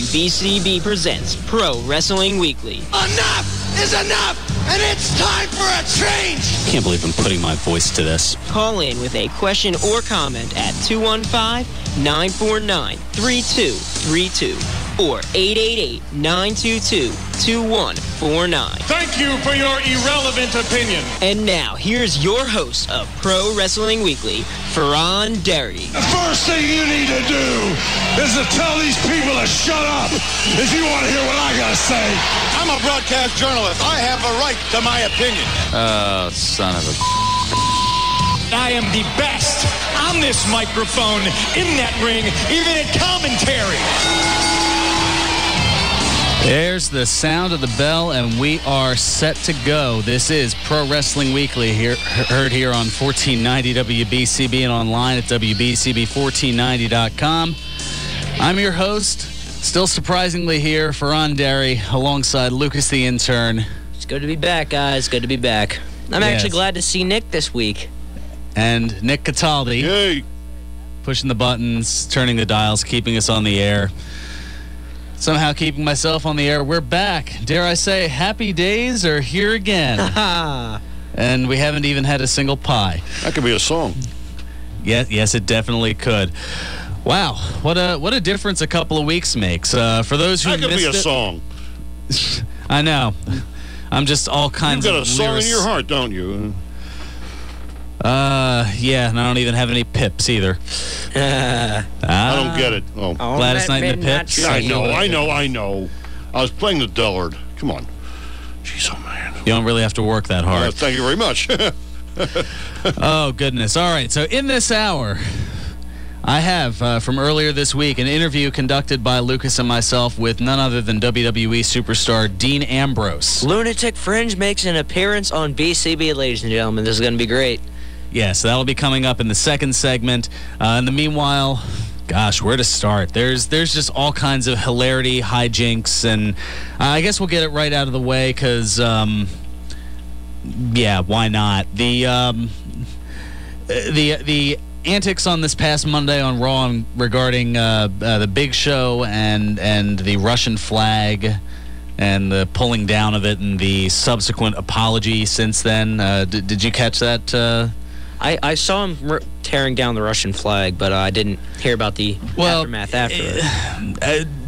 WBCB presents Pro Wrestling Weekly. Enough is enough, and it's time for a change! I can't believe I'm putting my voice to this. Call in with a question or comment at 215-949-3232 or 888-922-2149. Thank you for your irrelevant opinion. And now, here's your host of Pro Wrestling Weekly, Fearon. The first thing you need to do is to tell these people to shut up if you want to hear what I got to say. I'm a broadcast journalist. I have a right to my opinion. Oh, son of a... I am the best on this microphone, in that ring, even in commentary. There's the sound of the bell, and we are set to go. This is Pro Wrestling Weekly, heard here on 1490 WBCB and online at WBCB1490.com. I'm your host, still surprisingly here, Fearon Derry, alongside Lucas the Intern. It's good to be back, guys. Good to be back. I'm actually glad to see Nick this week. And Nick Cataldi. Hey. Pushing the buttons, turning the dials, keeping us on the air. Somehow keeping myself on the air. We're back. Dare I say, happy days are here again. And we haven't even had a single pie. That could be a song. Yes, it definitely could. Wow, what a difference a couple of weeks makes. For those who That could missed be a it, song. I know. I'm just all kinds of You've got a song lyrics. in your heart, don't you? Yeah, and I don't even have any pips either. I don't get it. Oh. Gladys Knight and the Pips. Yeah, I know. I was playing the dullard. Come on. Jeez, oh man. You don't really have to work that hard. Thank you very much. Oh, goodness. All right, so in this hour, I have, from earlier this week, an interview conducted by Lucas and myself with none other than WWE Superstar Dean Ambrose. Lunatic Fringe makes an appearance on BCB, ladies and gentlemen. This is going to be great. Yeah, so that'll be coming up in the second segment. In the meanwhile, gosh, where to start? There's just all kinds of hilarity, hijinks, and I guess we'll get it right out of the way because, yeah, why not? The antics on this past Monday on Raw regarding the Big Show and the Russian flag and the pulling down of it and the subsequent apology since then. Did you catch that? I saw him tearing down the Russian flag, but I didn't hear about the aftermath afterwards.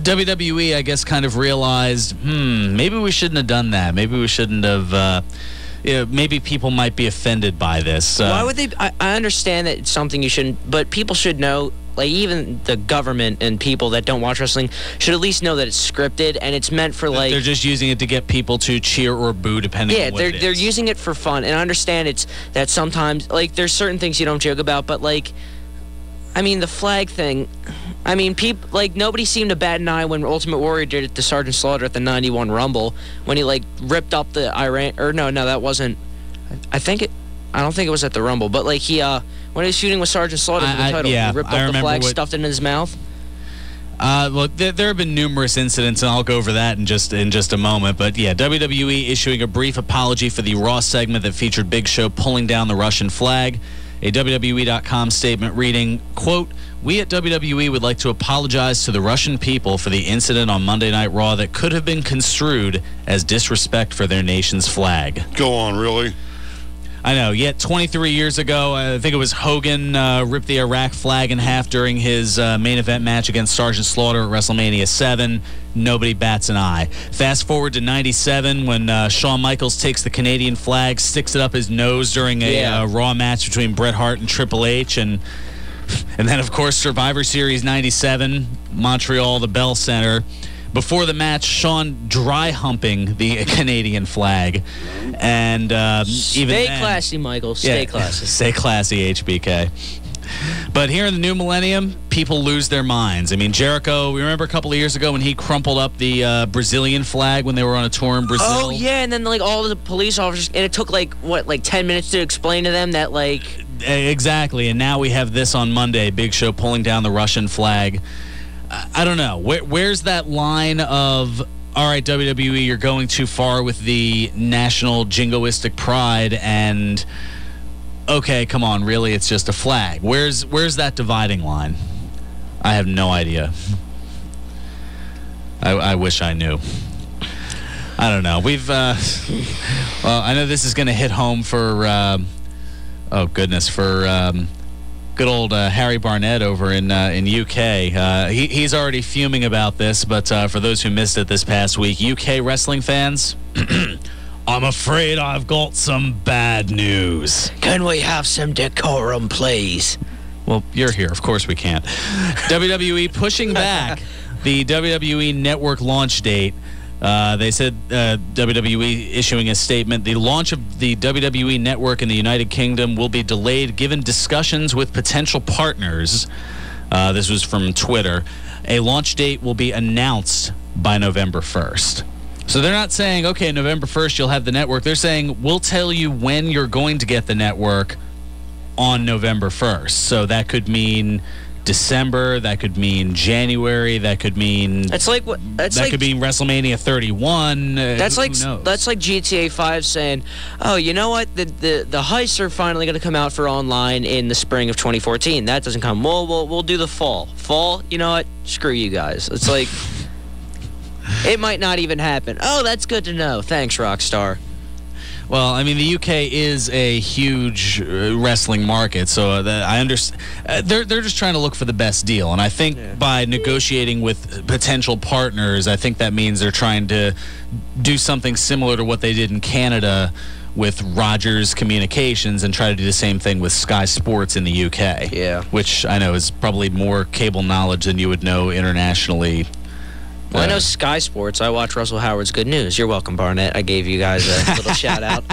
WWE, I guess, kind of realized, maybe we shouldn't have done that. Maybe we shouldn't have... maybe people might be offended by this. Why would they? I understand that it's something you shouldn't, but people should know, like even the government and people that don't watch wrestling should at least know that it's scripted and it's meant for like... They're just using it to get people to cheer or boo depending on what it is. They're using it for fun, and I understand that sometimes, like, there's certain things you don't joke about, but like, I mean, the flag thing... I mean, people like nobody seemed to bat an eye when Ultimate Warrior did it to Sergeant Slaughter at the '91 Rumble when he like ripped up the Iran. Or no, that wasn't. I don't think it was at the Rumble, but like he when he was shooting with Sergeant Slaughter for the title, he ripped up the flag, stuffed it in his mouth. Look, there have been numerous incidents, and I'll go over that in just a moment. But yeah, WWE issuing a brief apology for the Raw segment that featured Big Show pulling down the Russian flag. A WWE.com statement reading, quote, "We at WWE would like to apologize to the Russian people for the incident on Monday Night Raw that could have been construed as disrespect for their nation's flag." Go on, really? I know, yet 23 years ago, I think it was Hogan ripped the Iraq flag in half during his main event match against Sergeant Slaughter at WrestleMania 7. Nobody bats an eye. Fast forward to 97 when Shawn Michaels takes the Canadian flag, sticks it up his nose during a Raw match between Bret Hart and Triple H. And then, of course, Survivor Series 97, Montreal, the Bell Center. Before the match, Shawn dry humping the Canadian flag. And Stay classy, Michael. Stay classy. Stay classy, HBK. But here in the new millennium, people lose their minds. I mean, Jericho, we remember a couple of years ago when he crumpled up the Brazilian flag when they were on a tour in Brazil? Oh, yeah, and then, like, all the police officers, and it took, like, 10 minutes to explain to them that, like... Exactly, and now we have this on Monday, Big Show pulling down the Russian flag. I don't know. Where's that line of, all right, WWE, you're going too far with the national jingoistic pride, and okay, come on, really, it's just a flag. Where's that dividing line? I have no idea. I wish I knew. I don't know. We've, well, I know this is going to hit home for, for good old Harry Barnett over in UK. He's already fuming about this, but for those who missed it this past week, UK wrestling fans, I'm afraid I've got some bad news. Can we have some decorum, please? Well, you're here. Of course we can't. WWE pushing back the WWE Network launch date. They said WWE issuing a statement. The launch of the WWE Network in the United Kingdom will be delayed given discussions with potential partners. This was from Twitter. A launch date will be announced by November 1st. So they're not saying, okay, November 1st you'll have the network. They're saying, we'll tell you when you're going to get the network on November 1st. So that could mean December, that could mean January, that could mean could mean WrestleMania 31. That's who like knows? That's like GTA 5 saying, "Oh, you know what? The heists are finally going to come out for online in the spring of 2014. That doesn't come. We'll do the fall. Fall. You know what? Screw you guys. It's like it might not even happen. Oh, that's good to know. Thanks, Rockstar." Well, I mean, the UK is a huge wrestling market, so I understand. They're just trying to look for the best deal, and I think by negotiating with potential partners, I think that means they're trying to do something similar to what they did in Canada with Rogers Communications and try to do the same thing with Sky Sports in the UK. Yeah. Which I know is probably more cable knowledge than you would know internationally. Well, I know Sky Sports. I watch Russell Howard's Good News. You're welcome, Barnett. I gave you guys a little shout out.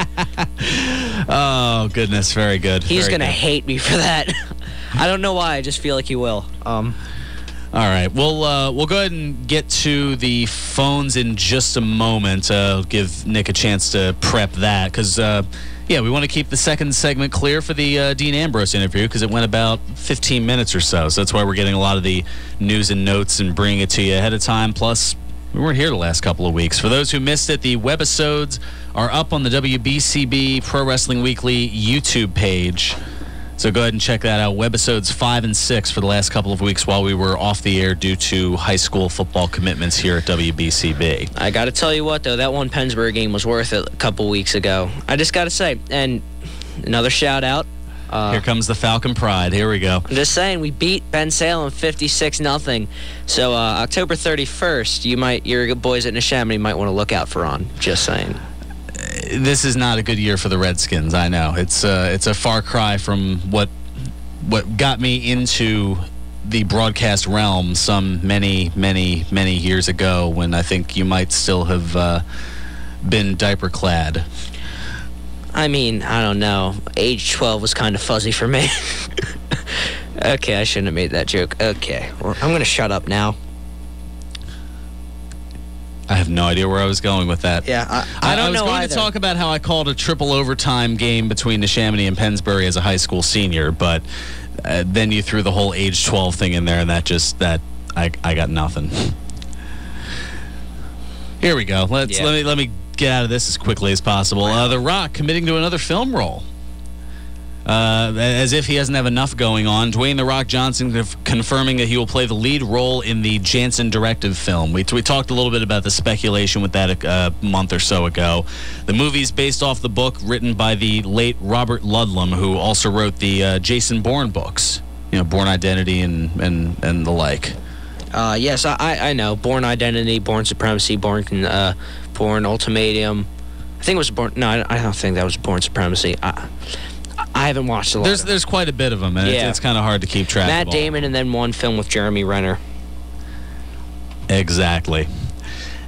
Oh, goodness. Very good. He's going to hate me for that. I don't know why. I just feel like he will. All right. We'll go ahead and get to the phones in just a moment. I'll give Nick a chance to prep that because, we want to keep the second segment clear for the Dean Ambrose interview because it went about 15 minutes or so. So that's why we're getting a lot of the news and notes and bringing it to you ahead of time. Plus, we weren't here the last couple of weeks. For those who missed it, the webisodes are up on the WBCB Pro Wrestling Weekly YouTube page. So go ahead and check that out. Webisodes 5 and 6 for the last couple of weeks while we were off the air due to high school football commitments here at WBCB. I got to tell you what, though, that one Pennsburg game was worth it a couple weeks ago. I just got to say, and another shout out. Here comes the Falcon Pride. Here we go. I'm just saying, we beat Ben Salem 56-0. So October 31st, your boys at Neshaminy might want to look out for on. Just saying. This is not a good year for the Redskins. I know it's a far cry from what got me into the broadcast realm some many years ago when I think you might still have been diaper clad. I mean, I don't know. Age 12 was kind of fuzzy for me. Okay, I shouldn't have made that joke. Okay, well, I'm gonna shut up now. I have no idea where I was going with that. Yeah, I don't know I was going either. to talk about how I called a triple overtime game between Neshaminy and Pennsbury as a high school senior, but then you threw the whole age 12 thing in there, and I got nothing. Here we go. Let me get out of this as quickly as possible. The Rock committing to another film role. As if he doesn't have enough going on, Dwayne "The Rock" Johnson confirming that he will play the lead role in the Jansen directive film. We talked a little bit about the speculation with that a month or so ago. The movie's based off the book written by the late Robert Ludlum, who also wrote the Jason Bourne books, Bourne Identity and the like. Yes, I know. Bourne Identity, Bourne Supremacy, Bourne Ultimatum. I think it was Bourne. No, I don't think that was Bourne Supremacy. I haven't watched a lot. There's quite a bit of them, and it's kind of hard to keep track. Matt of Damon, and then one film with Jeremy Renner. Exactly.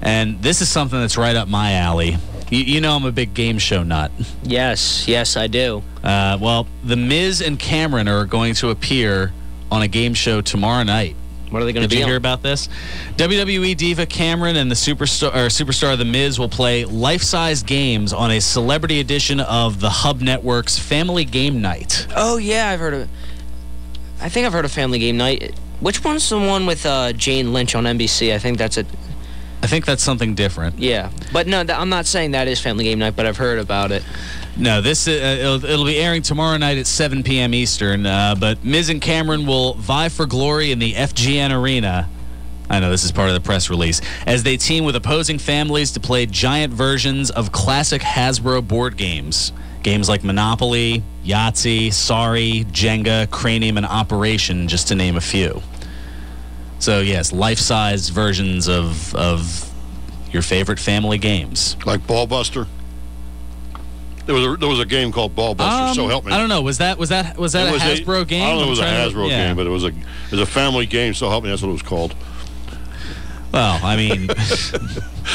And this is something that's right up my alley. You know I'm a big game show nut. Yes, I do. Well, The Miz and Cameron are going to appear on a game show tomorrow night. What are they going to be Did you on? hear about this? WWE diva Cameron and the superstar The Miz will play life-size games on a celebrity edition of the Hub Network's Family Game Night. Oh yeah, I think I've heard of Family Game Night. Which one's the one with Jane Lynch on NBC? I think that's something different. Yeah, but no, I'm not saying that is Family Game Night, but I've heard about it. No, this it'll be airing tomorrow night at 7 p.m. Eastern. But Miz and Cameron will vie for glory in the FGN Arena I know this is part of the press release. As they team with opposing families to play giant versions of classic Hasbro board games. Games like Monopoly, Yahtzee, Sorry, Jenga, Cranium, and Operation, just to name a few. So, yes, life-size versions of your favorite family games. Like Ball Buster? There was a game called Ball Buster, so help me. I don't know. Was that a Hasbro game? I don't know if it was a Hasbro game, but it was a family game, so help me, that's what it was called. Well, I mean...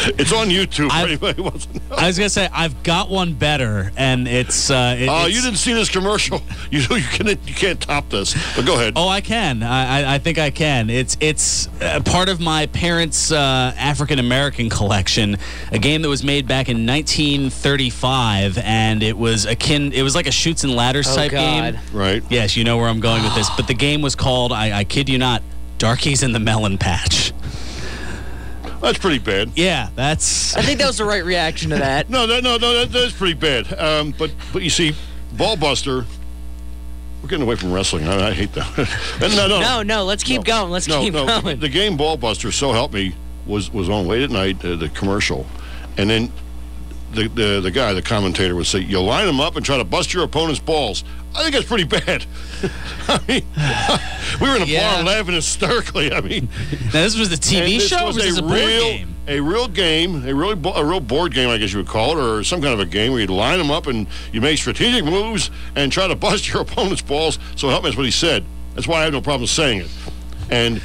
It's on YouTube for anybody who wants to know. I was going to say, I've got one better, and it's... Oh, you didn't see this commercial. You can't top this. But go ahead. Oh, I can. I think I can. It's part of my parents' African-American collection, a game that was made back in 1935, and it was like a Chutes and Ladders type game. Right. Yes, you know where I'm going with this. But the game was called, I kid you not, Darkies in the Melon Patch. That's pretty bad. Yeah, that's... I think that was the right reaction to that. No, that's pretty bad. But you see, Ball Buster... We're getting away from wrestling. I hate that. No, let's keep going. Let's keep going. The game Ball Buster, so help me, was on late at night, the commercial. And then the guy, the commentator, would say, you line them up and try to bust your opponent's balls. I think that's pretty bad. I mean, we were in a bar laughing hysterically. I mean, now, this was the TV show, or was this a board game? A real game, a real board game, I guess you would call it, or some kind of a game where you line them up and you make strategic moves and try to bust your opponent's balls. So help me, that's what he said. That's why I have no problem saying it. And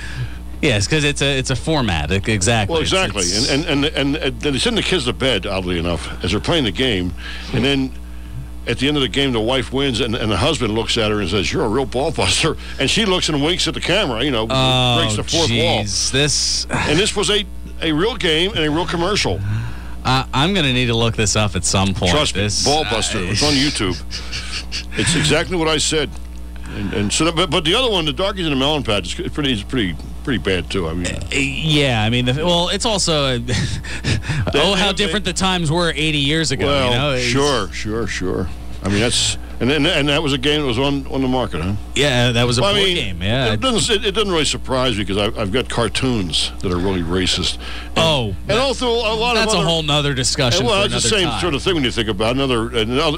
yes, because it's a format. Exactly. Well, exactly. And they send the kids to bed, oddly enough, as they're playing the game, and then at the end of the game, the wife wins, and the husband looks at her and says, "You're a real ball buster." And she looks and winks at the camera, breaks the fourth wall. This was a real game and a real commercial. I'm going to need to look this up at some point. Trust me, Ball Buster. It's on YouTube. It's exactly what I said. And so, but the other one, the Darkies in the Melon Patch, is pretty bad too. I mean, yeah. I mean, it's also how different the times were 80 years ago. Well, sure. I mean, that's and that was a game that was on the market, huh? Yeah, that was a board game. Yeah, it doesn't really surprise me because I've got cartoons that are really racist. And also a lot that's of a whole nother discussion. Well, it's the same sort of thing when you think about another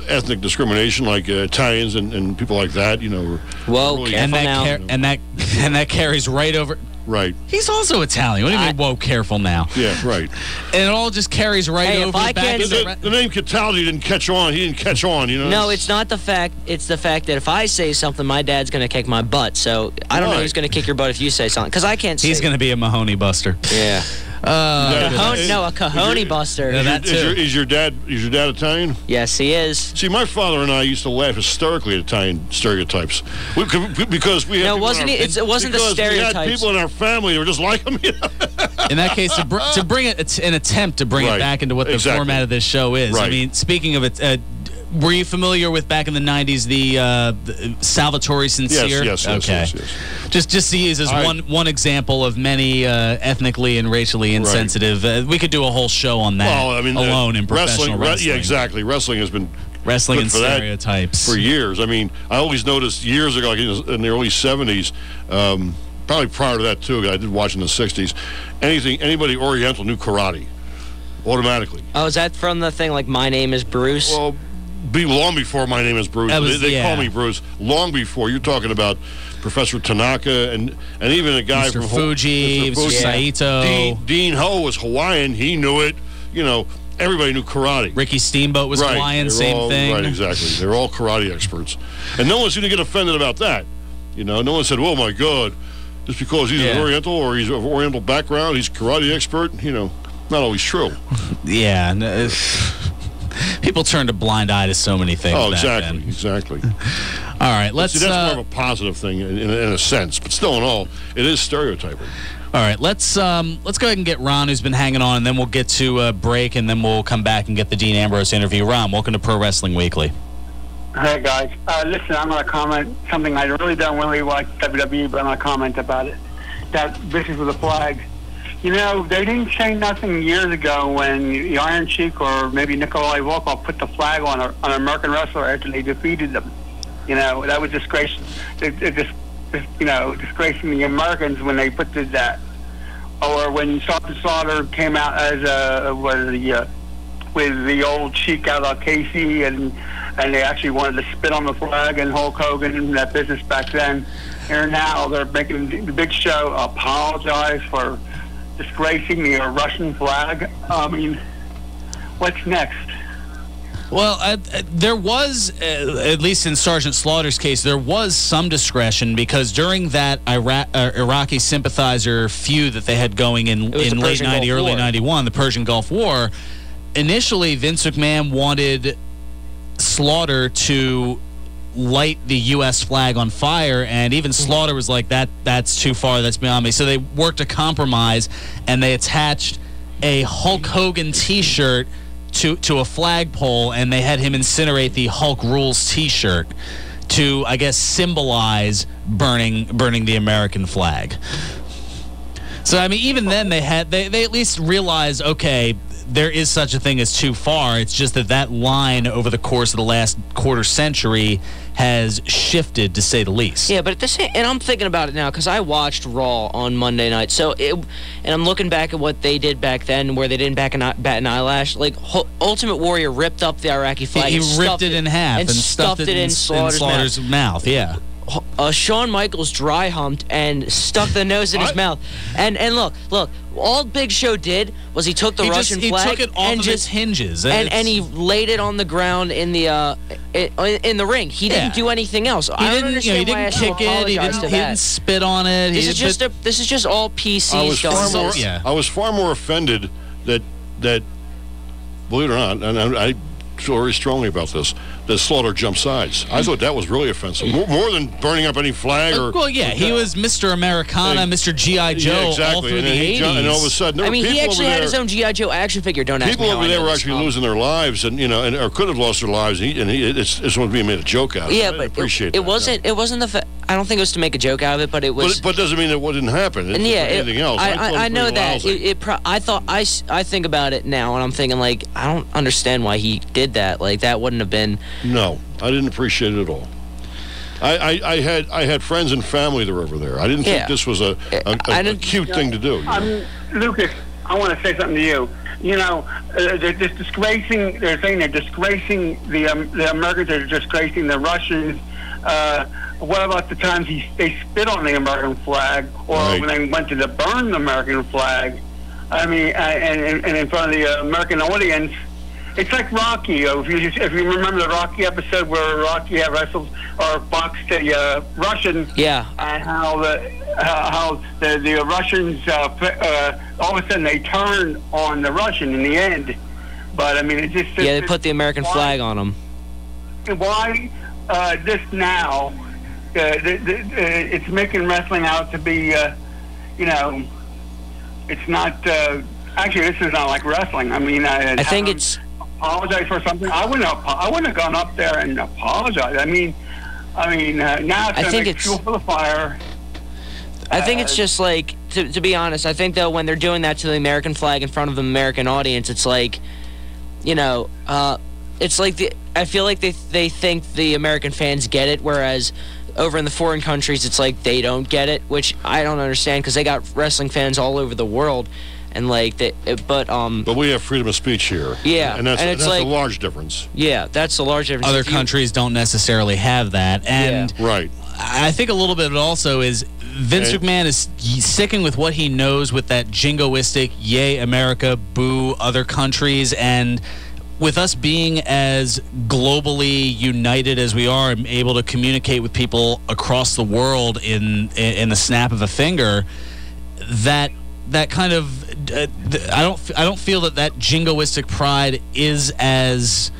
ethnic discrimination, like Italians and people like that. Whoa, really, and that carries right over. Right. He's also Italian. What do you mean, whoa, careful now? Yeah, right. And it all just carries right over the back. The name Cataldi didn't catch on. He didn't catch on, No, it's not the fact. It's the fact that if I say something, my dad's going to kick my butt. So I don't know who's going to kick your butt if you say something. Because I can't say. He's going to be a Mahoney Buster. Yeah. A Cajonne Buster. That too. Is your dad Italian? Yes, he is. See, my father and I used to laugh hysterically at Italian stereotypes because we had. No, it wasn't the stereotypes. We had people in our family that were just like him. In that case, to bring it, an attempt to bring it back into what the format of this show is. Right. I mean, speaking of it. Were you familiar with back in the 90s the Salvatore Sincere? Yes. Okay. Yes. Just to use as one example of many ethnically and racially insensitive. We could do a whole show on that alone in professional wrestling. Yeah, exactly. Wrestling has been wrestling and stereotypes for years. I mean, I always noticed years ago, like in the early 70s, probably prior to that too. I did watch in the 60s. Anybody Oriental knew karate automatically. Oh, is that from the thing like My Name is Bruce? Well, long before My Name is Bruce. They call me Bruce. Long before. You're talking about Professor Tanaka and even a guy Mr. from Fuji, Mr. Saito. Dean Ho was Hawaiian. He knew it. Everybody knew karate. Ricky Steamboat was Hawaiian, same thing. Right, exactly. They're all karate experts. And no one seemed to get offended about that. No one said, oh, my God, just because he's an Oriental or he's of Oriental background, he's a karate expert. Not always true. Yeah. People turned a blind eye to so many things. Oh, exactly. All right, let's. See, that's more of a positive thing in a sense, but still in all, it is stereotyping. All right, let's go ahead and get Ron, who's been hanging on, and then we'll get to a break, and then we'll come back and get the Dean Ambrose interview. Ron, welcome to Pro Wrestling Weekly. Hey guys, listen, I'm going to comment something I really don't really watch WWE, but I'm going to comment about it. That business with the flag. They didn't say nothing years ago when the Iron Sheik or maybe Nikolai Volkov put the flag on an American wrestler after they defeated them. That was disgraceful. Disgracing the Americans when they did that. or when Sergeant Slaughter came out as with the old Cheek out of Casey, and they actually wanted to spit on the flag, and Hulk Hogan and that business back then. Here now, they're making the Big Show apologize for disgracing the Russian flag. I mean, what's next? Well, there was, at least in Sergeant Slaughter's case, there was some discretion, because during that Iraqi sympathizer feud that they had going in late 90, early 91, the Persian Gulf War, initially Vince McMahon wanted Slaughter to light the U.S. flag on fire, and even Slaughter was like, that's too far, that's beyond me. So they worked a compromise, and they attached a Hulk Hogan T-shirt to a flagpole, and they had him incinerate the Hulk Rules T-shirt to, I guess, symbolize burning the American flag. So I mean, even then they at least realized, okay, there is such a thing as too far. It's just that line over the course of the last quarter century has shifted, to say the least. Yeah, but at the same, and I'm thinking about it now because I watched Raw on Monday night. So, and I'm looking back at what they did back then, where they didn't bat an eyelash. Like Ultimate Warrior ripped up the Iraqi flag. He ripped it in half and stuffed it in Slaughter's mouth. Yeah. Shawn Michaels dry humped and stuck the nose in his mouth. And look, all Big Show did was he took the Russian flag, he took it off of its hinges, and he laid it on the ground in the ring. He didn't do anything else. He didn't kick it. He didn't spit on it. This is just all PC stuff. I was far more offended that believe it or not, and I feel very strongly about this, that Slaughter jumped sides. I thought that was really offensive. More than burning up any flag or... Well, yeah, he was Mr. Americana, Mr. G.I. Joe, exactly. all through the 80s. And all of a sudden, he actually had his own G.I. Joe action figure. Don't ask me how I know. People over there were actually losing their lives, and or could have lost their lives, and it's was being made a joke out of. Yeah, I but appreciate it wasn't the... I don't think it was to make a joke out of it, but it was... But doesn't mean it didn't happen. And yeah, anything else. I know that. I think about it now, and I'm thinking, like, I don't understand why he did that. Like, that wouldn't have been... No, I didn't appreciate it at all. I had friends and family that were over there. I didn't think this was a cute thing to do. Lucas, I want to say something to you. They're disgracing. They're saying they're disgracing the Americans. They're disgracing the Russians. What about the times they spit on the American flag, or when they went to burn the American flag? I mean, and in front of the American audience. It's like Rocky. If you remember the Rocky episode where Rocky had wrestled or boxed a Russian, and how the Russians all of a sudden they turned on the Russian in the end. But I mean, it just they put the American flag on them. Why this now? It's making wrestling out to be, it's not. Actually, this is not like wrestling. I mean, I think it's. Apologize for something. I wouldn't have gone up there and apologized. I mean, now it's going to make fuel for the fire. I think it's just like, to be honest, I think, though, when they're doing that to the American flag in front of the American audience, it's like, it's like I feel like they think the American fans get it, whereas over in the foreign countries, it's like they don't get it, which I don't understand because they got wrestling fans all over the world. And but we have freedom of speech here. Yeah, and that's like, a large difference. Yeah, that's a large difference. Other countries don't necessarily have that, and right. I think a little bit of it also is Vince McMahon is sticking with what he knows with that jingoistic "Yay America, boo other countries," and with us being as globally united as we are and able to communicate with people across the world in the snap of a finger, that kind of I don't feel that jingoistic pride is as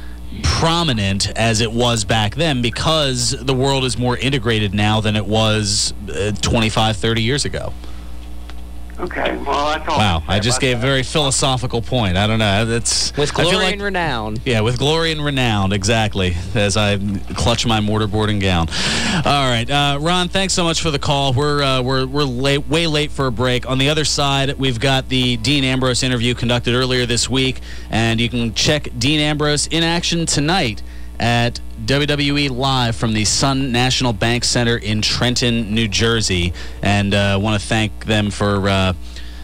prominent as it was back then, because the world is more integrated now than it was 25, 30 years ago. Okay, well, that's all. Wow, I just gave a very philosophical point. I don't know. That's with glory and renown. Yeah, with glory and renown, exactly. As I clutch my mortarboard gown. All right, Ron, thanks so much for the call. We're late, way late for a break. On the other side, we've got the Dean Ambrose interview conducted earlier this week, and you can check Dean Ambrose in action tonight at WWE Live from the Sun National Bank Center in Trenton, New Jersey. And I want to thank them for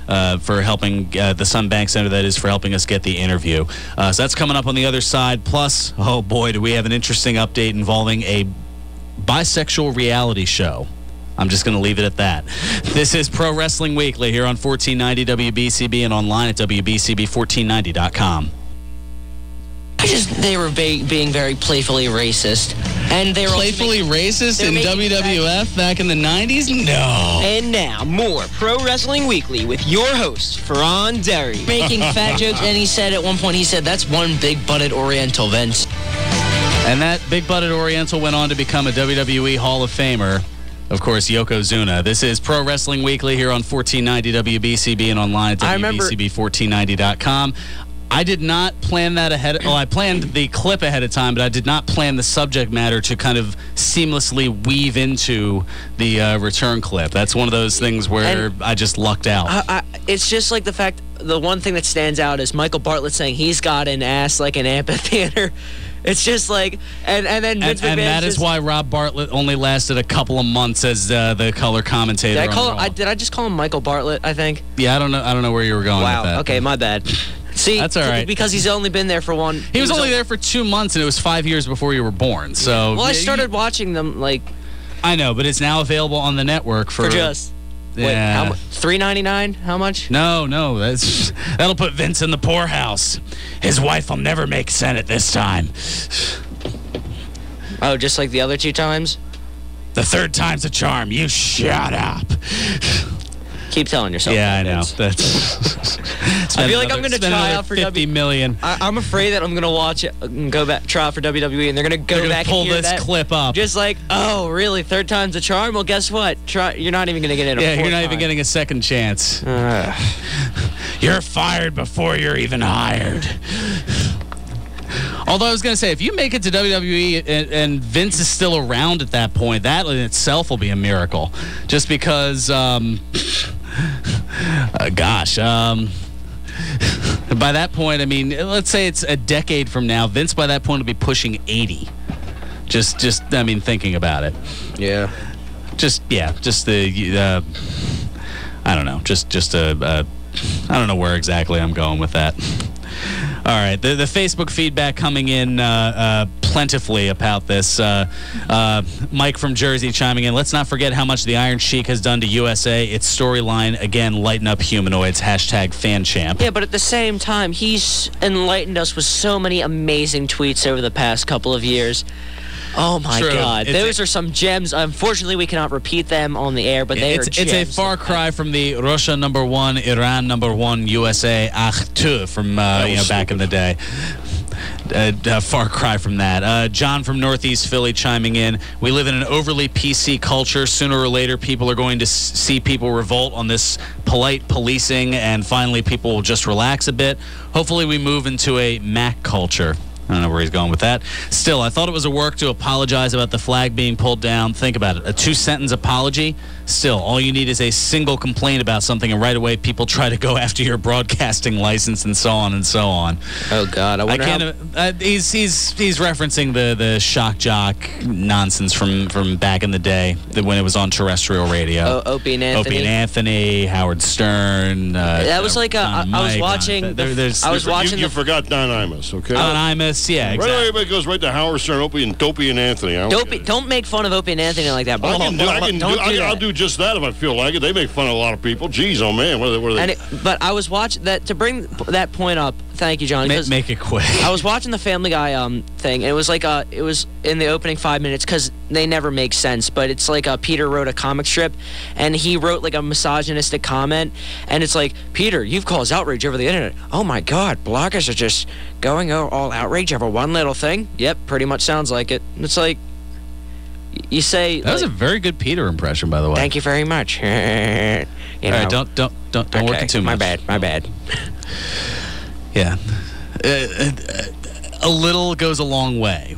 for helping the Sun Bank Center, that is, for helping us get the interview. So that's coming up on the other side. Plus, oh boy, do we have an interesting update involving a bisexual reality show. I'm just going to leave it at that. This is Pro Wrestling Weekly here on 1490 WBCB and online at WBCB1490.com. They were being very playfully racist. And they were playfully racist in WWF back in the 90s? No. And now, more Pro Wrestling Weekly with your host, Fearon Derry. Making fat jokes, and he said at one point, that's one big-butted Oriental, Vince. And that big-butted Oriental went on to become a WWE Hall of Famer. Of course, Yokozuna. This is Pro Wrestling Weekly here on 1490 WBCB and online at WBCB1490.com. I did not plan that ahead. Well, I planned the clip ahead of time, but I did not plan the subject matter to kind of seamlessly weave into the return clip. That's one of those things where I just lucked out. It's just like the one thing that stands out is Michael Bartlett saying he's got an ass like an amphitheater. It's just like, and then Vince McMahon. And that is why Rob Bartlett only lasted a couple of months as the color commentator. Did I just call him Michael Bartlett, I think? Yeah, I don't know where you were going with that. Wow, okay, my bad. See, that's all right. Because he's only been there for one. He was only there for 2 months, and it was 5 years before you were born. So, well, I started watching them like. I know, but it's now available on the network for just. Yeah. Wait, $3.99? How much? No, that'll put Vince in the poorhouse. His wife will never make Senate this time. Oh, just like the other 2 times? The third time's a charm. You shut up. Keep telling yourself. Yeah, I know. I feel like I'm going to try out for $50 million. I'm afraid that I'm going to watch it and go back, try out for WWE, and they're going to go back pull and hear this clip up. Just like, oh, really? Third time's a charm? Well, guess what? You're not even going to get in a fourth you're not time. even getting a second chance. You're fired before you're even hired. Although I was going to say, if you make it to WWE and Vince is still around at that point, that in itself will be a miracle. Just because, by that point, I mean, let's say it's a decade from now, Vince by that point will be pushing 80. I mean, thinking about it. Yeah. I don't know. I don't know where exactly I'm going with that. All right, the Facebook feedback coming in plentifully about this. Mike from Jersey chiming in. Let's not forget how much the Iron Sheik has done to USA. Its storyline, again, lighten up humanoids, #FanChamp. Yeah, but at the same time, he's enlightened us with so many amazing tweets over the past couple of years. Oh, my God. Those are some gems. Unfortunately, we cannot repeat them on the air, but they are gems. It's a far cry from the Russia #1, Iran #1, USA Achtu from back in the day. A far cry from that. John from Northeast Philly chiming in. We live in an overly PC culture. Sooner or later, people are going to see people revolt on this polite policing, and finally people will just relax a bit. Hopefully we move into a Mac culture. I don't know where he's going with that. Still, I thought it was a work to apologize about the flag being pulled down. Think about it. A 2-sentence apology. Still, all you need is a single complaint about something, and right away people try to go after your broadcasting license and so on and so on. Oh, God. He's referencing the shock jock nonsense from back in the day when it was on terrestrial radio. Oh, Opie and Anthony, Howard Stern. That was like I was watching. You forgot Don Imus, okay? Don Imus, yeah, exactly. Right away, everybody goes right to Howard Stern, Opie and Anthony. Don't make fun of Opie and Anthony like that. I'll do just that if I feel like it. They make fun of a lot of people. Jeez, oh man, what are they? But I was watching that to bring that point up. Thank you, John. Make it quick. I was watching the Family Guy thing, and it was like it was in the opening 5 minutes because they never make sense. But it's like Peter wrote a comic strip, and he wrote like a misogynistic comment, and it's like, Peter, you've caused outrage over the internet. Oh my God, bloggers are just going all outrage over one little thing. Yep, pretty much sounds like it. It's like. You say that was a very good Peter impression, by the way. Thank you very much. All right, don't work it too much. My bad. Yeah, a little goes a long way.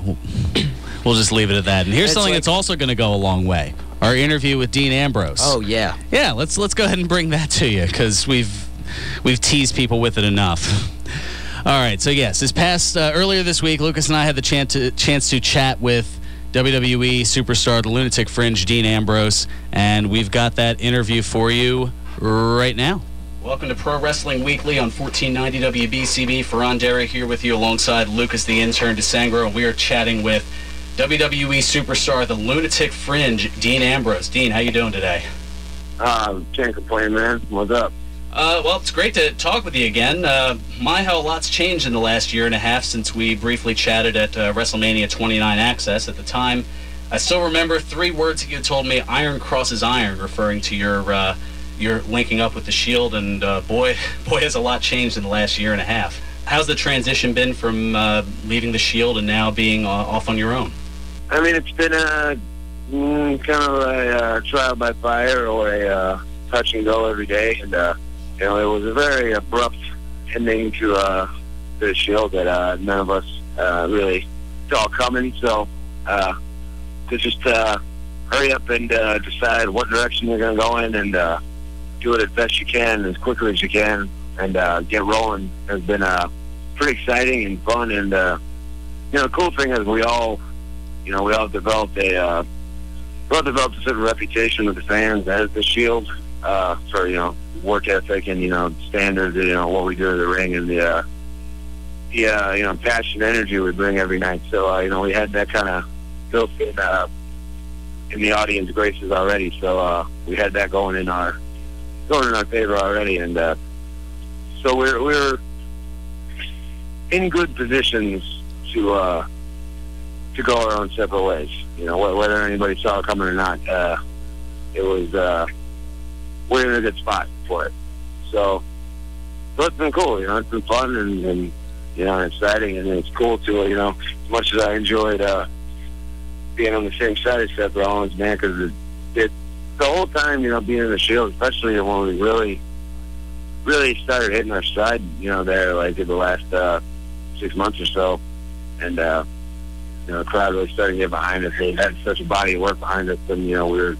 We'll just leave it at that. And here's something that's also going to go a long way: our interview with Dean Ambrose. Oh yeah. Yeah, let's go ahead and bring that to you because we've teased people with it enough. All right, so yes, earlier this week, Lucas and I had the chance to chat with WWE Superstar, the Lunatic Fringe, Dean Ambrose, and we've got that interview for you right now. Welcome to Pro Wrestling Weekly on 1490 WBCB. Fearon Derry here with you alongside Lucas the Intern DeSangro, and we are chatting with WWE Superstar, the Lunatic Fringe, Dean Ambrose. Dean, how you doing today? Can't complain, man. What's up? Well, it's great to talk with you again. How a lot's changed in the last year and a half since we briefly chatted at WrestleMania 29 Access. At the time, I still remember 3 words that you told me: iron crosses iron, referring to your linking up with the Shield. And boy, has a lot changed in the last year and a half. How's the transition been from leaving the Shield and now being off on your own? I mean, it's been kind of a trial by fire or a touch and go every day, and it was a very abrupt ending to the Shield that none of us really saw coming. So to just hurry up and decide what direction you're going to go in and do it as best you can, as quickly as you can, and get rolling has been pretty exciting and fun. And the cool thing is we all developed a certain reputation with the fans as the Shield for work ethic and standards, what we do in the ring, and the passion and energy we bring every night. So we had that kind of built in the audience graces already. So we had that going in our favor already, and so we're in good positions to go our own separate ways. Whether anybody saw it coming or not, we're in a good spot for it. So it's been cool. It's been fun and exciting, and it's cool to as much as I enjoyed being on the same side as Seth Rollins, man, because it the whole time, being in the Shield, especially when we really started hitting our stride, there like in the last 6 months or so, and the crowd really started to get behind us. They had such a body of work behind us, and we were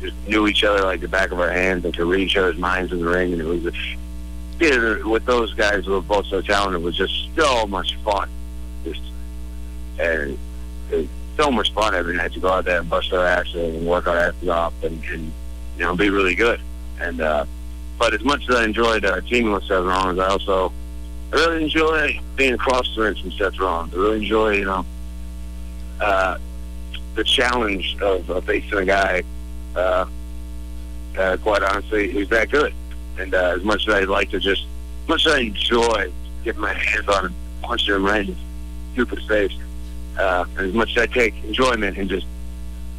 just knew each other like the back of our hands and could read each other's minds in the ring. And it was with those guys who were both so talented, was just so much fun. And it was so much fun every night to go out there and bust our asses and work our asses off and be really good. And but as much as I enjoyed teaming with Seth Rollins, I really enjoy being across the ring from Seth Rollins. I really enjoy the challenge of facing a guy, quite honestly, who's that good. And as much as I enjoy getting my hands on him, punching him right in his stupid face, and as much as I take enjoyment in just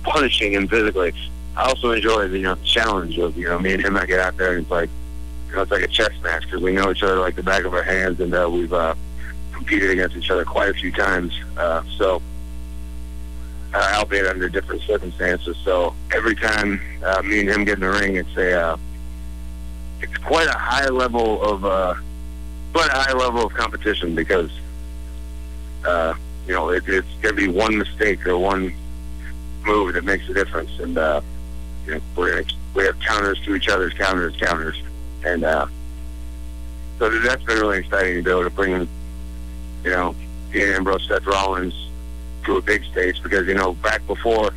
punishing him physically, I also enjoy the challenge of me and him. I get out there and it's like it's like a chess match, because we know each other like the back of our hands, and we've competed against each other quite a few times. So albeit under different circumstances. So every time me and him get in the ring, it's quite a high level of competition, because it's going to be one mistake or one move that makes a difference, and we have counters to each other's counters, and so that's been really exciting to be able to bring Dean Ambrose, Seth Rollins to a big stage, because back before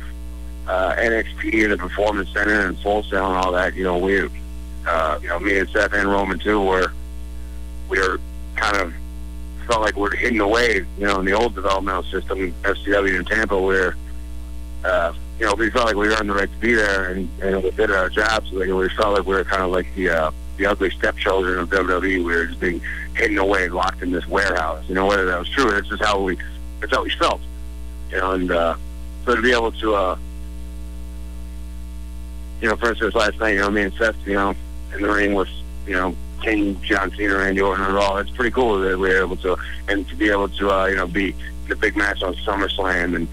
NXT and the Performance Center and Full Sail and all that, me and Seth and Roman too we were kind of felt like we're hitting the wave, in the old developmental system, FCW in Tampa, where we felt like we were on the right to be there, and we did our jobs. Like, we felt like we were kind of like the ugly stepchildren of WWE. We were just being hidden away, locked in this warehouse. Whether that was true, it's just how we felt. And so to be able to, for instance, last night, me and Seth, in the ring with, King John Cena, Randy Orton, and all. It's pretty cool that we were able to, and to be able to, be the big match on SummerSlam and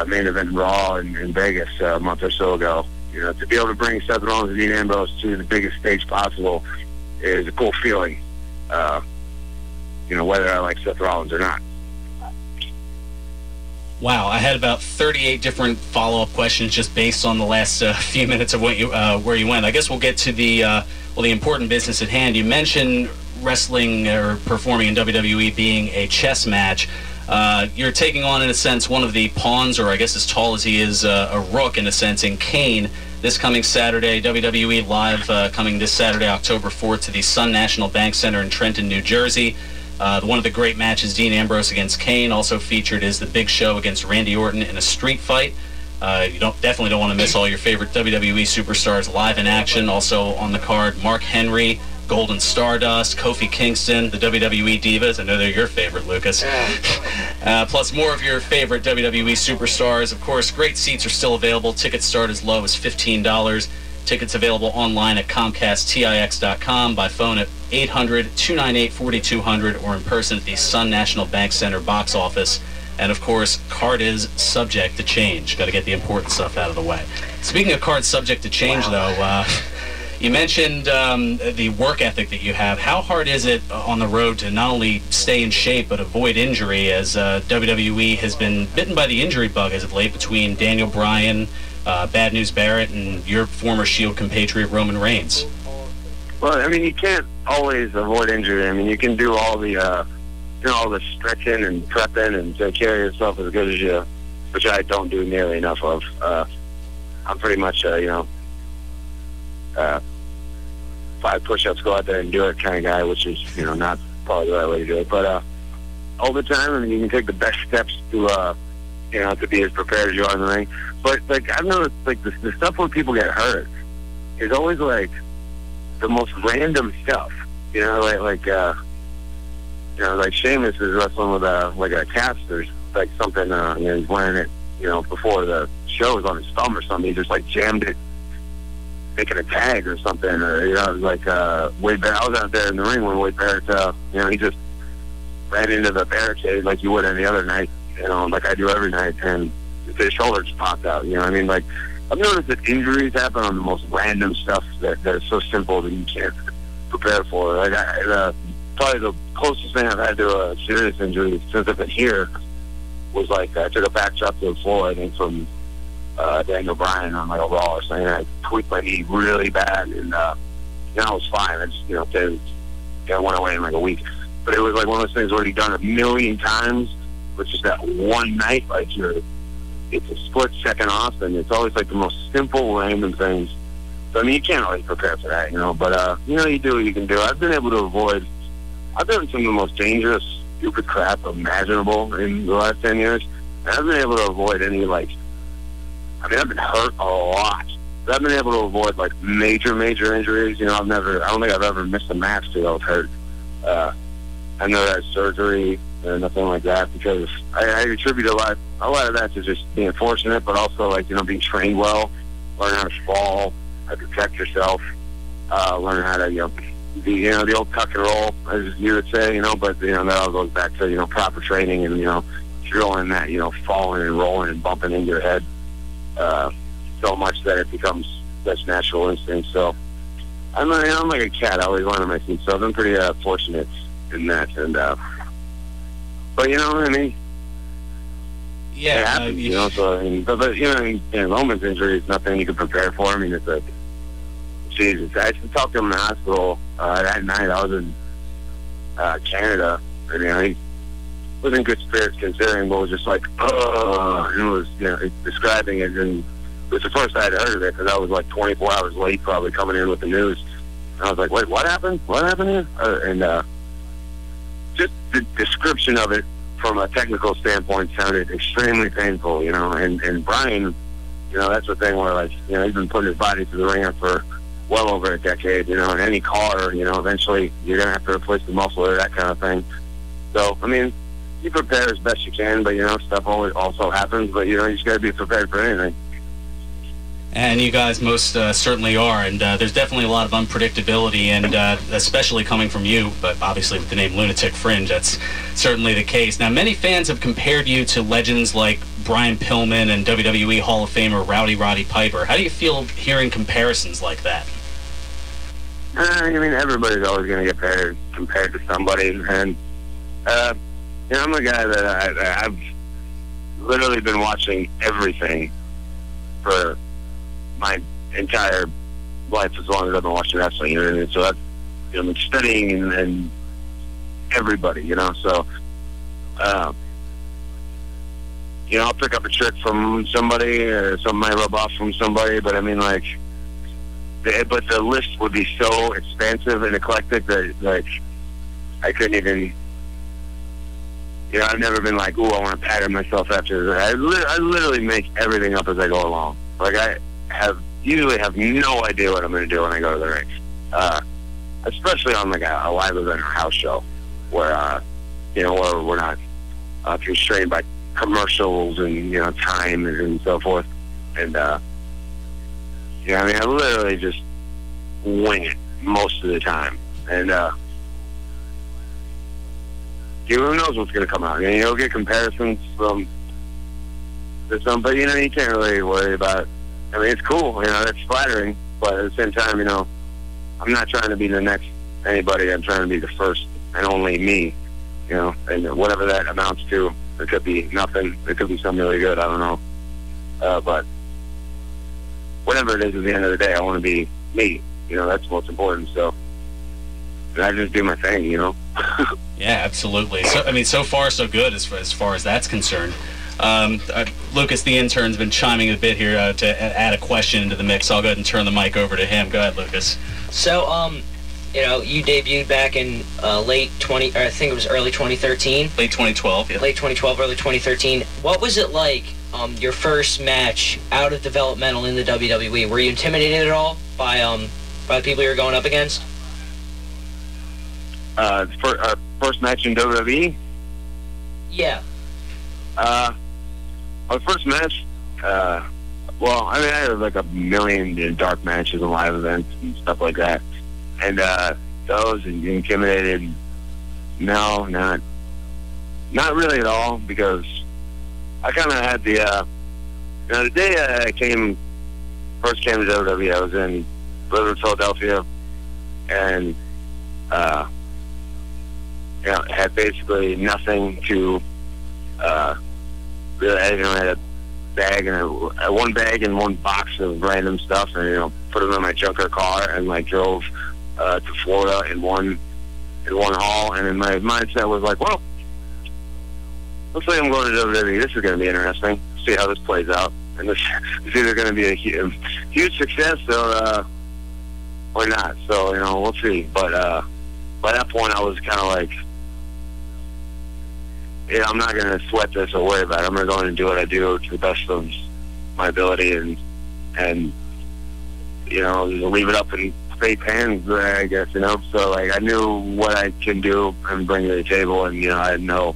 main event Raw in Vegas a month or so ago. To be able to bring Seth Rollins and Dean Ambrose to the biggest stage possible is a cool feeling. Whether I like Seth Rollins or not. Wow, I had about 38 different follow-up questions just based on the last few minutes of where you went. I guess we'll get to the important business at hand. You mentioned wrestling or performing in WWE being a chess match. You're taking on, in a sense, one of the pawns, or I guess as tall as he is, a rook, in a sense, in Kane. This coming Saturday, WWE Live coming this Saturday, October 4th, to the Sun National Bank Center in Trenton, New Jersey. One of the great matches, Dean Ambrose against Kane. Also featured is the Big Show against Randy Orton in a street fight. You definitely don't want to miss all your favorite WWE superstars live in action. Also on the card, Mark Henry, Golden Stardust, Kofi Kingston, the WWE Divas. I know they're your favorite, Lucas. Plus more of your favorite WWE superstars. Of course, great seats are still available. Tickets start as low as $15. Tickets available online at ComcastTix.com, by phone at 800-298-4200, or in person at the Sun National Bank Center box office. And, of course, card is subject to change. Got to get the important stuff out of the way. Speaking of cards subject to change, though, you mentioned the work ethic that you have. How hard is it on the road to not only stay in shape but avoid injury, as WWE has been bitten by the injury bug as of late between Daniel Bryan, Bad News Barrett, and your former Shield compatriot Roman Reigns? Well, I mean, you can't always avoid injury. I mean, you can do all the all the stretching and prepping and take care of yourself as good as you, which I don't do nearly enough of. I'm pretty much, 5 push-ups, go out there and do it kind of guy, which is, not probably the right way to do it. But all the time, I mean, you can take the best steps to, to be as prepared as you are in the ring. But, I've noticed, the stuff when people get hurt is always, the most random stuff. Like Sheamus is wrestling with a cast or something, he's wearing it, before the show was on his thumb or something. He just jammed it, making a tag or something, or Wade Barrett. I was out there in the ring when Wade Barrett, he just ran into the barricade like you would any other night, like I do every night, and his shoulder just popped out. I've noticed that injuries happen on the most random stuff that is so simple that you can't prepare for. Probably the closest thing I've had to a serious injury since I've been here was I took a back drop to the floor, I think, from Daniel Bryan on a Raw or something. I tweaked my knee really bad, and I was fine. I just went away in a week. But it was one of those things where you've done a million times, but just that one night, it's a split second off, and it's always the most simple, random things. So I mean, you can't always prepare for that, But you do what you can do. I've been able to avoid. I've done some of the most dangerous, stupid crap imaginable in the last 10 years. And I've been able to avoid any, I've been hurt a lot. But I've been able to avoid, major injuries. I don't think I've ever missed a match because I was hurt. I've never had surgery or nothing like that, because I attribute a lot of that to just being fortunate, but also, being trained well, learning how to fall, how to protect yourself, learning how to, the old tuck and roll, as you would say, but, that all goes back to, proper training and, drilling that, falling and rolling and bumping into your head so much that it becomes such natural instinct. So I'm like a cat. I always land on my feet, so I've been pretty fortunate in that. And, but, I mean, yeah, it happens, so, Roman's injury is nothing you can prepare for. I mean, it's Jesus. I actually talked to him in the hospital that night. I was in Canada. He was in good spirits considering, but was just and it was, describing it. And it was the first I had heard of it, because I was 24 hours late probably coming in with the news. And I was like, wait, what happened? What happened here? And just the description of it from a technical standpoint sounded extremely painful, And Brian, that's the thing where, he's been putting his body through the ringer for well over a decade, in any car, eventually you're going to have to replace the muffler, that kind of thing. So, I mean, you prepare as best you can, but, stuff always also happens, but, you just got to be prepared for anything. And you guys most certainly are, and there's definitely a lot of unpredictability, and especially coming from you, but obviously with the name Lunatic Fringe, that's certainly the case. Now, many fans have compared you to legends like Brian Pillman and WWE Hall of Famer Rowdy Roddy Piper. How do you feel hearing comparisons like that? I mean, everybody's always going to get compared to somebody, and I'm a guy that I've literally been watching everything for my entire life, as long as I've been watching wrestling. And so I've been studying and everybody, So I'll pick up a trick from somebody or something might rub off from somebody, but I mean, like, but the list would be so expansive and eclectic that, like, I couldn't even, I've never been like, ooh, I want to pattern myself after this. I literally make everything up as I go along. Like, I usually have no idea what I'm going to do when I go to the ring. Especially on, like, a live event or house show where, where we're not constrained by commercials and, time and so forth. And, I literally just wing it most of the time. And, who knows what's going to come out? You'll get comparisons from some, but, you can't really worry about it. I mean, it's cool, it's flattering, but at the same time, I'm not trying to be the next anybody. I'm trying to be the first and only me, and whatever that amounts to. It could be nothing. It could be something really good. I don't know. But whatever it is, at the end of the day, I want to be me. That's most important. So I just do my thing, Yeah, absolutely. So, so far, so good as far as that's concerned. Lucas, the intern's been chiming a bit here to add a question into the mix. I'll go ahead and turn the mic over to him. Go ahead, Lucas. So, you debuted back in I think it was early 2013. Late 2012, yeah. Late 2012, early 2013. What was it like, your first match out of developmental in the WWE? Were you intimidated at all by the people you were going up against? First match in WWE? Yeah. Our first match, I had like a million dark matches and live events and stuff like that. And those intimidated, no, not really at all, because I kind of had the day I first came to WWE, I was in Philadelphia, and had basically nothing to really. I had a bag and one bag and one box of random stuff, and put them in my junker car and like drove to Florida in one haul. And then my mindset was like, well, looks like I'm going to WWE. This is going to be interesting. See how this plays out, and this is either going to be a huge success or not. So we'll see. But by that point, I was kind of like, I'm not going to sweat this or worry about it. I'm going to go in and do what I do to the best of my ability, and leave it up in fate hands, I guess, So, like, I knew what I can do and bring to the table, and, I know,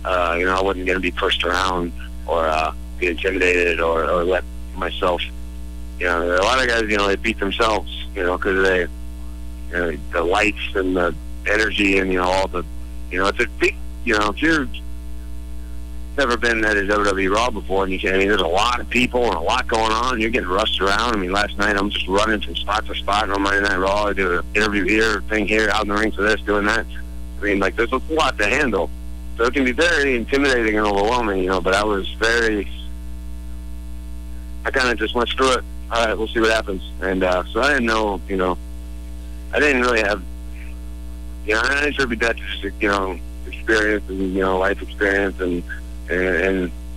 I wasn't going to be pushed around or be intimidated or let myself, a lot of guys, they beat themselves, because they, the lights and the energy and, all the, it's a big, if you're never been at a WWE Raw before, and there's a lot of people and a lot going on. You're getting rushed around. Last night I'm just running from spot to spot on Monday Night Raw. I do an interview here, thing here, out in the ring for this, doing that. There's a lot to handle. So it can be very intimidating and overwhelming, but I kind of just went through it. All right, we'll see what happens. And so I didn't know, I didn't really have, I didn't attribute that to just, experience and, life experience and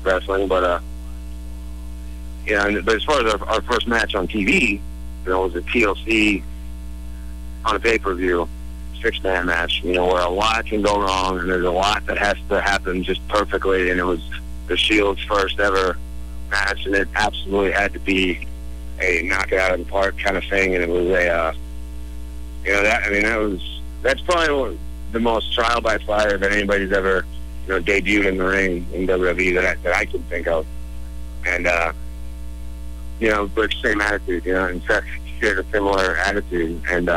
wrestling, but but as far as our first match on TV, it was a TLC on a pay-per-view 6-man match, where a lot can go wrong and there's a lot that has to happen just perfectly, and it was the Shield's first ever match, and it absolutely had to be a knock it out of the park kind of thing, and it was that's probably the most trial by fire that anybody's ever debuted in the ring in WWE that I can think of. And, but same attitude, and Seth shared a similar attitude. And,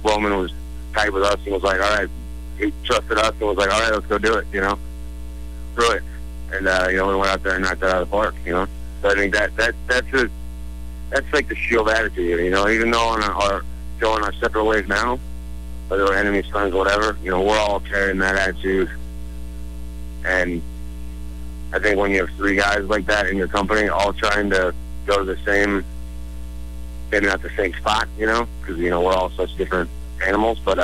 Roman was tight with us and was like, all right, he trusted us and was like, all right, let's go do it, through it. And, we went out there and knocked it out of the park, So I think that's like the Shield attitude, even though we're going our separate ways now, whether we're enemies, friends, whatever, we're all carrying that attitude. And I think when you have 3 guys like that in your company, all trying to go to the same, maybe not the same spot, because, we're all such different animals, but,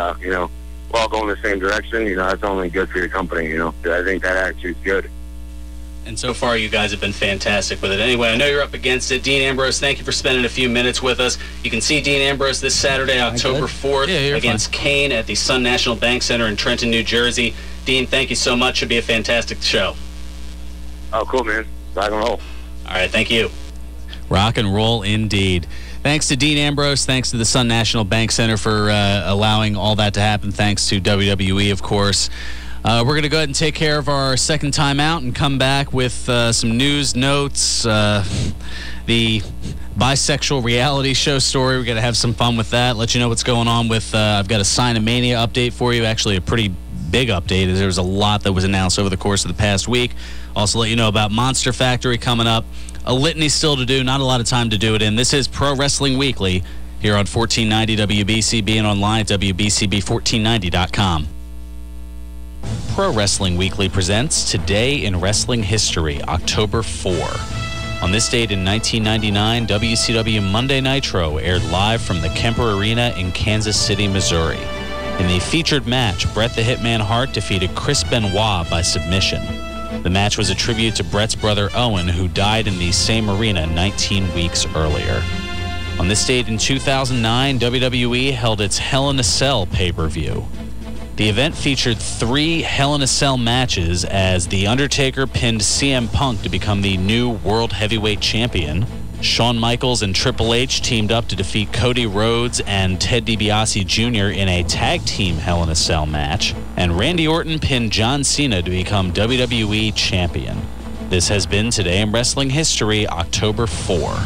we're all going the same direction, that's only good for your company, I think that attitude's good. And so far, you guys have been fantastic with it. Anyway, I know you're up against it. Dean Ambrose, thank you for spending a few minutes with us. You can see Dean Ambrose this Saturday, October 4th, against Kane at the Sun National Bank Center in Trenton, New Jersey. Dean, thank you so much. Should be a fantastic show. Oh, cool, man. Rock and roll. All right, thank you. Rock and roll indeed. Thanks to Dean Ambrose. Thanks to the Sun National Bank Center for allowing all that to happen. Thanks to WWE, of course. We're going to go ahead and take care of our second time out and come back with some news, notes, the bisexual reality show story. We're going to have some fun with that. Let you know what's going on with, I've got a Sign-A-Mania update for you. Actually, a pretty big update. There was a lot that was announced over the course of the past week. Also let you know about Monster Factory coming up. A litany still to do. Not a lot of time to do it in. This is Pro Wrestling Weekly here on 1490 WBCB and online at WBCB1490.com. Pro Wrestling Weekly presents Today in Wrestling History, October 4. On this date in 1999, WCW Monday Nitro aired live from the Kemper Arena in Kansas City, Missouri. In the featured match, Bret the Hitman Hart defeated Chris Benoit by submission. The match was a tribute to Bret's brother Owen, who died in the same arena 19 weeks earlier. On this date in 2009, WWE held its Hell in a Cell pay-per-view. The event featured 3 Hell in a Cell matches as The Undertaker pinned CM Punk to become the new World Heavyweight Champion. Shawn Michaels and Triple H teamed up to defeat Cody Rhodes and Ted DiBiase Jr. in a tag team Hell in a Cell match. And Randy Orton pinned John Cena to become WWE Champion. This has been Today in Wrestling History, October 4.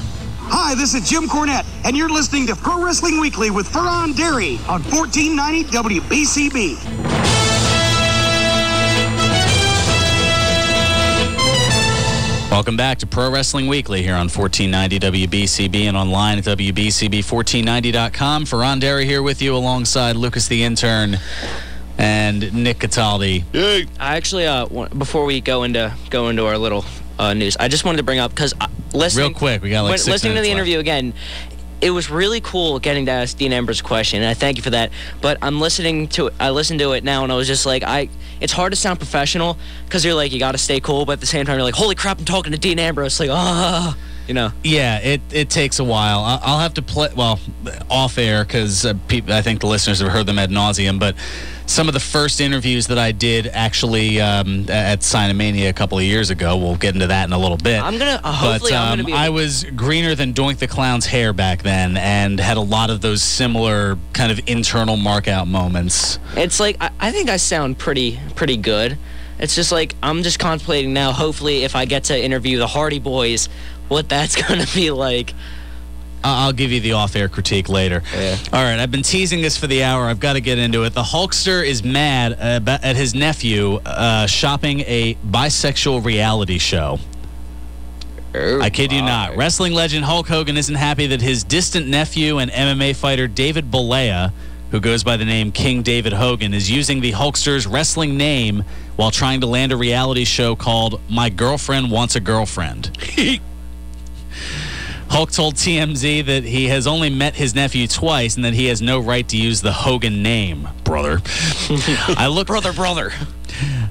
Hi, this is Jim Cornette, and you're listening to Pro Wrestling Weekly with Fearon Derry on 1490 WBCB. Welcome back to Pro Wrestling Weekly here on 1490 WBCB and online at WBCB1490.com. Fearon Derry here with you alongside Lucas the Intern and Nick Cataldi. Yay. I actually, before we go into our little news, I just wanted to bring up, because listening... Real quick, we got like 6 minutes listening to the left. interview again, it was really cool getting to ask Dean Ambrose a question, and I thank you for that. But I listened to it now, and I was just like, it's hard to sound professional, because you're like, you got to stay cool, but at the same time, you're like, holy crap, I'm talking to Dean Ambrose. Like, Yeah, it takes a while. I'll have to play, off air, because I think the listeners have heard them ad nauseum, but some of the first interviews that I did actually at Sign-A-Mania a couple of years ago, we'll get into that in a little bit. I was greener than Doink the Clown's hair back then and had a lot of those similar kind of internal mark-out moments. It's like, I think I sound pretty good. It's just like, I'm just contemplating now, hopefully, if I get to interview the Hardy Boys, what that's going to be like. I'll give you the off-air critique later. Yeah. All right, I've been teasing this for the hour. I've got to get into it. The Hulkster is mad at his nephew shopping a bisexual reality show. I kid you not. Wrestling legend Hulk Hogan isn't happy that his distant nephew and MMA fighter David Bollea, who goes by the name King David Hogan, is using the Hulkster's wrestling name while trying to land a reality show called My Girlfriend Wants a Girlfriend. Hulk told TMZ that he has only met his nephew twice and that he has no right to use the Hogan name, brother. Brother.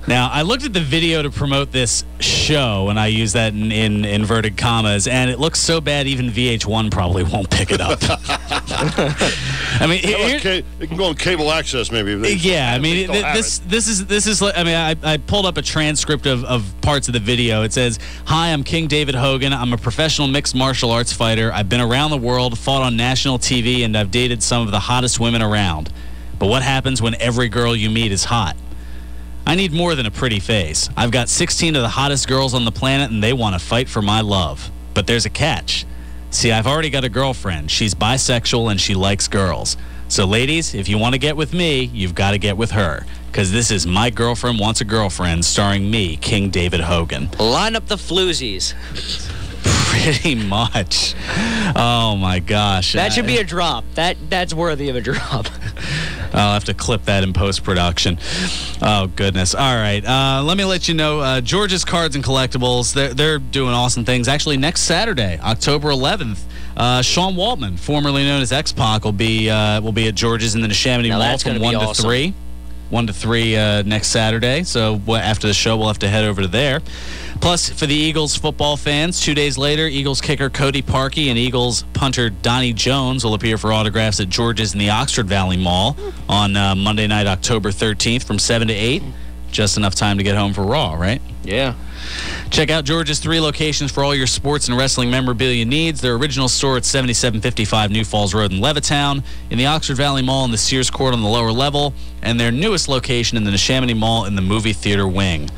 Now, I looked at the video to promote this show, and I use that in inverted commas, and it looks so bad even VH1 probably won't pick it up. I mean, it can go on cable access maybe. Yeah, I mean, this is. I mean, I pulled up a transcript of parts of the video. It says, "Hi, I'm King David Hogan. I'm a professional mixed martial arts fighter. I've been around the world, fought on national TV, and I've dated some of the hottest women around. But what happens when every girl you meet is hot? I need more than a pretty face. I've got 16 of the hottest girls on the planet, and they want to fight for my love. But there's a catch. See, I've already got a girlfriend. She's bisexual, and she likes girls. So, ladies, if you want to get with me, you've got to get with her. Because this is My Girlfriend Wants a Girlfriend, starring me, King David Hogan." Line up the floozies. Pretty much. Oh, my gosh. That should be a drop. That's worthy of a drop. I'll have to clip that in post-production. Oh, goodness. All right. Let me let you know, George's Cards and Collectibles, they're doing awesome things. Actually, next Saturday, October 11th, Sean Waltman, formerly known as X-Pac, will be at George's in the Neshaminy Mall from 1 to 3. 1 to 3 next Saturday. So after the show, we'll have to head over to there. Plus, for the Eagles football fans, 2 days later, Eagles kicker Cody Parkey and Eagles punter Donnie Jones will appear for autographs at George's in the Oxford Valley Mall on Monday night, October 13th from 7 to 8. Just enough time to get home for Raw, right? Yeah. Check out George's 3 locations for all your sports and wrestling memorabilia needs. Their original store at 7755 New Falls Road in Levittown, in the Oxford Valley Mall in the Sears Court on the lower level, and their newest location in the Neshaminy Mall in the movie theater wing.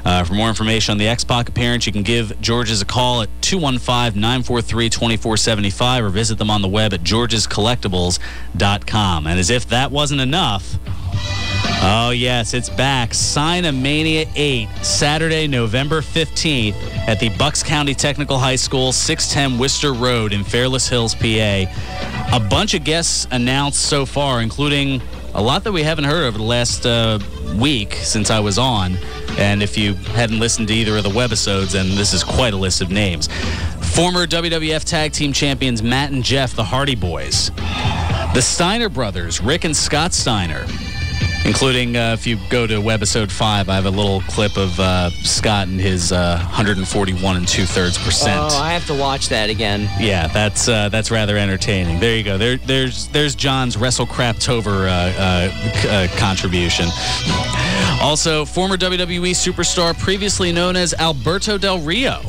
For more information on the X-Pac appearance, you can give George's a call at 215-943-2475 or visit them on the web at georgescollectibles.com. And as if that wasn't enough, oh yes, it's back. Sign-A-Mania 8, Saturday, November 15th at the Bucks County Technical High School, 610 Worcester Road in Fairless Hills, PA. A bunch of guests announced so far, including a lot that we haven't heard over the last week since I was on. And if you hadn't listened to either of the webisodes, then this is quite a list of names. Former WWF Tag Team Champions Matt and Jeff, the Hardy Boys. The Steiner Brothers, Rick and Scott Steiner. Including, if you go to webisode 5, I have a little clip of Scott and his 141 2/3%. Oh, I have to watch that again. Yeah, that's rather entertaining. There you go. There's John's WrestleCraptober contribution. Also, former WWE Superstar, previously known as Alberto Del Rio.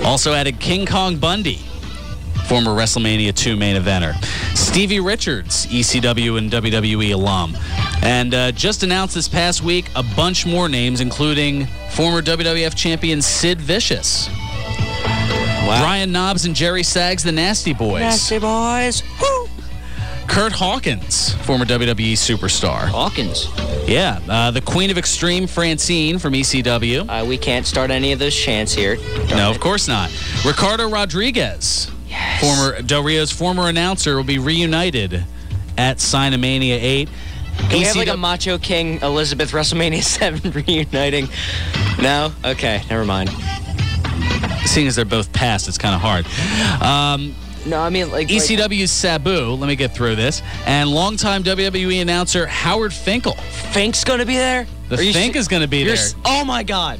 Also added King Kong Bundy, former WrestleMania 2 main eventer. Stevie Richards, ECW and WWE alum. And just announced this past week a bunch more names, including former WWF champion Sid Vicious. Wow. Brian Knobbs and Jerry Saggs, the Nasty Boys. Nasty Boys. Woo! Kurt Hawkins, former WWE Superstar. Hawkins. Yeah. The Queen of Extreme, Francine from ECW. We can't start any of those chants here. No, of course not. Ricardo Rodriguez. Yes. Former Del Rio's former announcer will be reunited at Sign-A-Mania 8. Can we have like a Macho King Elizabeth WrestleMania 7 reuniting? No? Okay, never mind. Seeing as they're both past, it's kind of hard. No, I mean like ECW's Sabu, let me get through this, and longtime WWE announcer Howard Finkel. Fink's going to be there? The Fink is going to be there. Oh my God.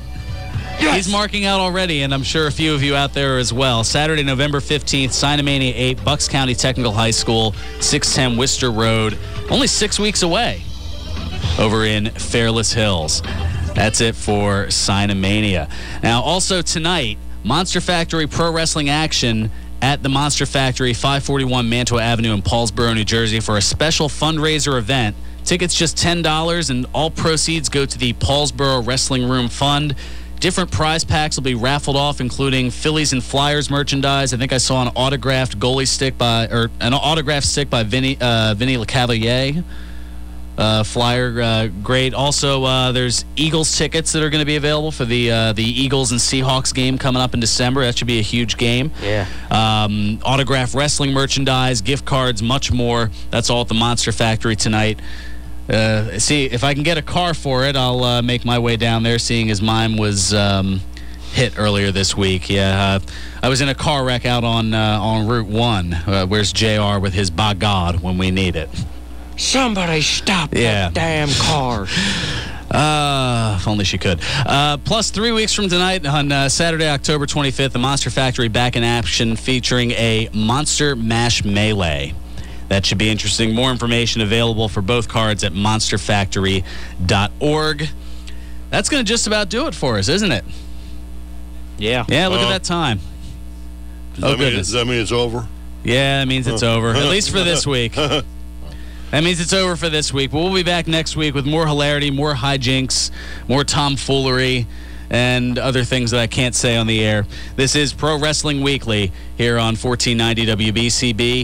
Yes. He's marking out already, and I'm sure a few of you out there as well. Saturday, November 15th, Sign-A-Mania 8, Bucks County Technical High School, 610 Worcester Road. Only 6 weeks away over in Fairless Hills. That's it for Sign-A-Mania. Now, also tonight, Monster Factory Pro Wrestling action at the Monster Factory, 541 Mantua Avenue in Paulsboro, New Jersey, for a special fundraiser event. Tickets just $10, and all proceeds go to the Paulsboro Wrestling Room Fund. Different prize packs will be raffled off, including Phillies and Flyers merchandise. I think I saw an autographed stick by Vinny LeCavalier. Flyer, great. Also, there's Eagles tickets that are going to be available for the Eagles and Seahawks game coming up in December. That should be a huge game. Yeah. Autographed wrestling merchandise, gift cards, much more. That's all at the Monster Factory tonight. See, if I can get a car for it, I'll make my way down there, seeing as mine was hit earlier this week. Yeah, I was in a car wreck out on Route 1. Where's JR with his "By God" when we need it? Somebody stop that damn car. If only she could. Plus, 3 weeks from tonight, on Saturday, October 25th, the Monster Factory back in action, featuring a Monster Mash Melee. That should be interesting. More information available for both cards at monsterfactory.org. That's going to just about do it for us, isn't it? Yeah. Yeah, look at that time. Does that mean it's over? Yeah, that means it's over, at least for this week. That means it's over for this week. But we'll be back next week with more hilarity, more hijinks, more tomfoolery, and other things that I can't say on the air. This is Pro Wrestling Weekly here on 1490 WBCB.